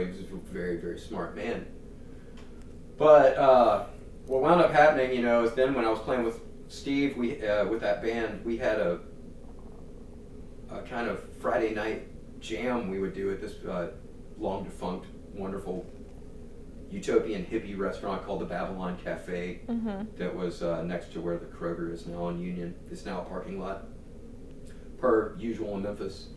was a very, very smart man. But what wound up happening, is then when I was playing with Steve, we with that band, we had a kind of Friday night jam we would do at this long defunct, wonderful utopian hippie restaurant called the Babylon Cafe. That was next to where the Kroger is now on Union. It's now a parking lot, per usual in Memphis.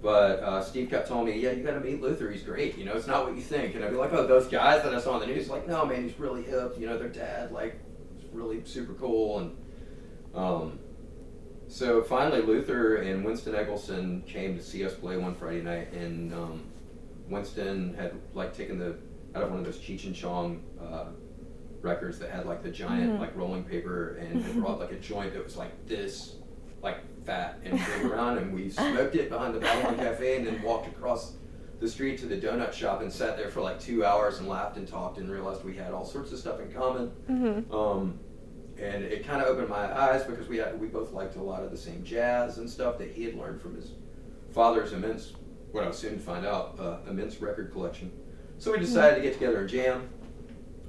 But Steve kept telling me, yeah, you got to meet Luther. He's great. It's not what you think. And I'd be like, oh, those guys that I saw on the news, like, no, man, he's really hip. Their dad, like, is really super cool. And so finally, Luther and Winston Eggleston came to see us play one Friday night. And Winston had, like, taken out of one of those Cheech and Chong records that had, like, the giant, like, rolling paper, and had brought, like, a joint that was, like, this, like, fat and big around, and we smoked it behind the Babylon Cafe and then walked across the street to the donut shop and sat there for like 2 hours and laughed and talked and realized we had all sorts of stuff in common. And it kind of opened my eyes because we both liked a lot of the same jazz and stuff that he had learned from his father's immense, what I was soon to find out, immense record collection. So we decided to get together and jam,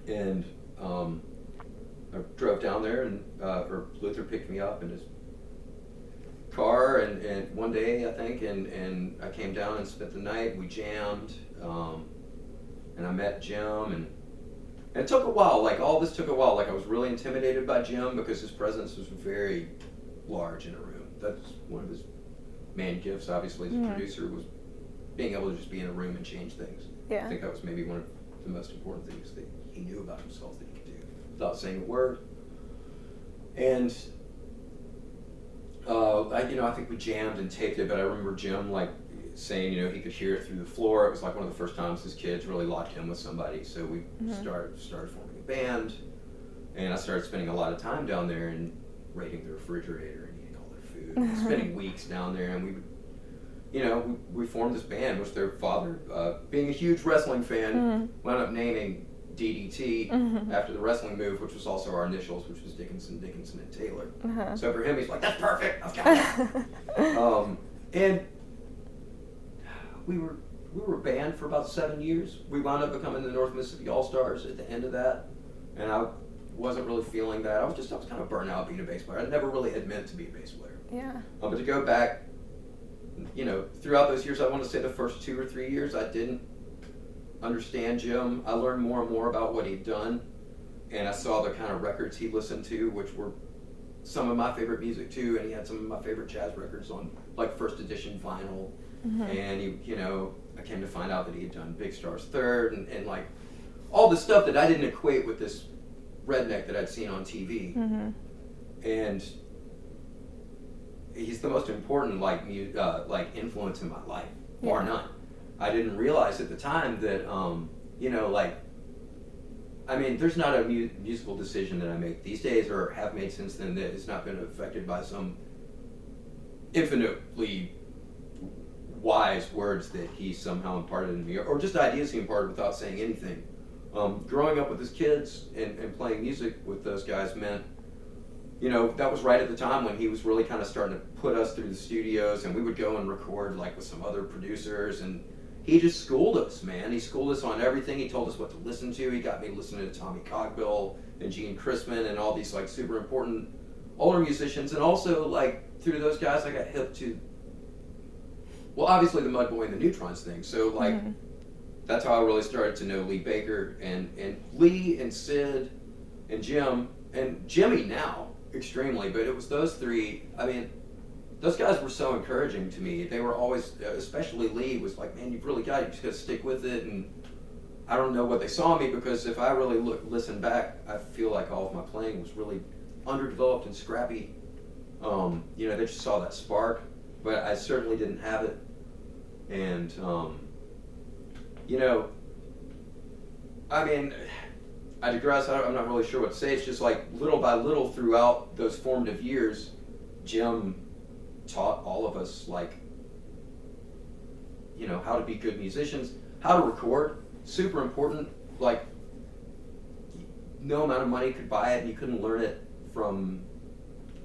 and I drove down there, and or Luther picked me up in his car and one day I think, and I came down and spent the night. We jammed, and I met Jim, and it took a while. Like, all this took a while. Like, I was really intimidated by Jim because his presence was very large in a room. That's one of his main gifts, obviously, as a producer, was being able to just be in a room and change things. I think that was maybe one of the most important things that he knew about himself that he could do without saying a word. And I think we jammed and taped it, but I remember Jim, like, saying, he could hear it through the floor. It was like one of the first times his kids really locked in with somebody. So we started forming a band, and I started spending a lot of time down there and raiding the refrigerator and eating all their food, and spending weeks down there. And we would, we formed this band, which their father, being a huge wrestling fan, wound up naming DDT after the wrestling move, which was also our initials, which was Dickinson, and Taylor. So for him, he's like, that's perfect, I've got it. And we were a band for about 7 years. We wound up becoming the North Mississippi All-Stars at the end of that, and I wasn't really feeling that. I was kind of burnt out being a bass player. I never really had meant to be a bass player. But to go back, throughout those years, I want to say the first 2 or 3 years, I didn't understand Jim. I learned more and more about what he'd done, and I saw the kind of records he listened to, which were some of my favorite music too, and he had some of my favorite jazz records on, like, first edition vinyl. And I came to find out that he had done Big Star's Third, and like all the stuff that I didn't equate with this redneck that I'd seen on TV. And he's the most important like influence in my life, bar none. I didn't realize at the time that there's not a musical decision that I make these days or have made since then that has not been affected by some infinitely wise words that he somehow imparted in me, or just ideas he imparted without saying anything. Growing up with his kids and playing music with those guys meant, that was right at the time when he was really kind of starting to put us through the studios, and we would go and record like with some other producers, and he just schooled us, man. He schooled us on everything. He told us what to listen to. He got me listening to Tommy Cogbill and Gene Chrisman and all these like super important older musicians, and also like through those guys I got hip to, well, obviously the Mudboy and the Neutrons thing. So like that's how I really started to know Lee Baker and Lee and Sid and Jim and Jimmy now extremely, but it was those three. I mean, those guys were so encouraging to me. They were always, especially Lee, was like, man, you've really got it. You just got to stick with it. And I don't know what they saw in me, because if I really listen back, I feel like all of my playing was really underdeveloped and scrappy. They just saw that spark, but I certainly didn't have it. And, I digress. I'm not really sure what to say. It's just like little by little throughout those formative years, Jim taught all of us, like, how to be good musicians, how to record, super important. Like, no amount of money could buy it, and you couldn't learn it from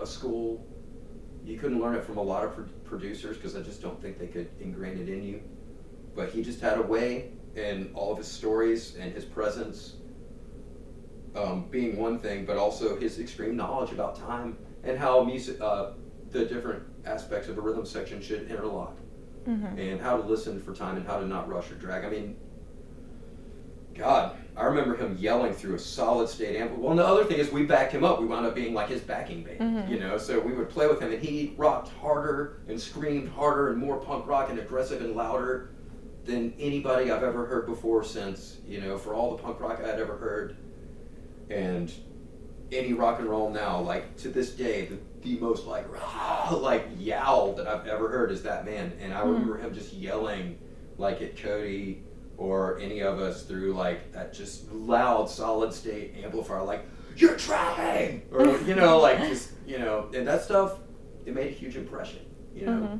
a school. You couldn't learn it from a lot of producers, because I just don't think they could ingrain it in you. But he just had a way and all of his stories and his presence being one thing, but also his extreme knowledge about time and how music, the different aspects of a rhythm section should interlock, and how to listen for time and how to not rush or drag. I mean, God, I remember him yelling through a solid state amp. Well, and the other thing is we backed him up. We wound up being like his backing band, you know? So we would play with him, and he rocked harder and screamed harder and more punk rock and aggressive and louder than anybody I've ever heard before or since, you know, for all the punk rock I had ever heard. And any rock and roll now, like, to this day, the most, like, rah, like, yowl that I've ever heard is that man. And I remember him just yelling, like, at Cody or any of us through, like, that just loud, solid-state amplifier, like, you're trying! Or, you know, like, just, you know, and that stuff, it made a huge impression, you know?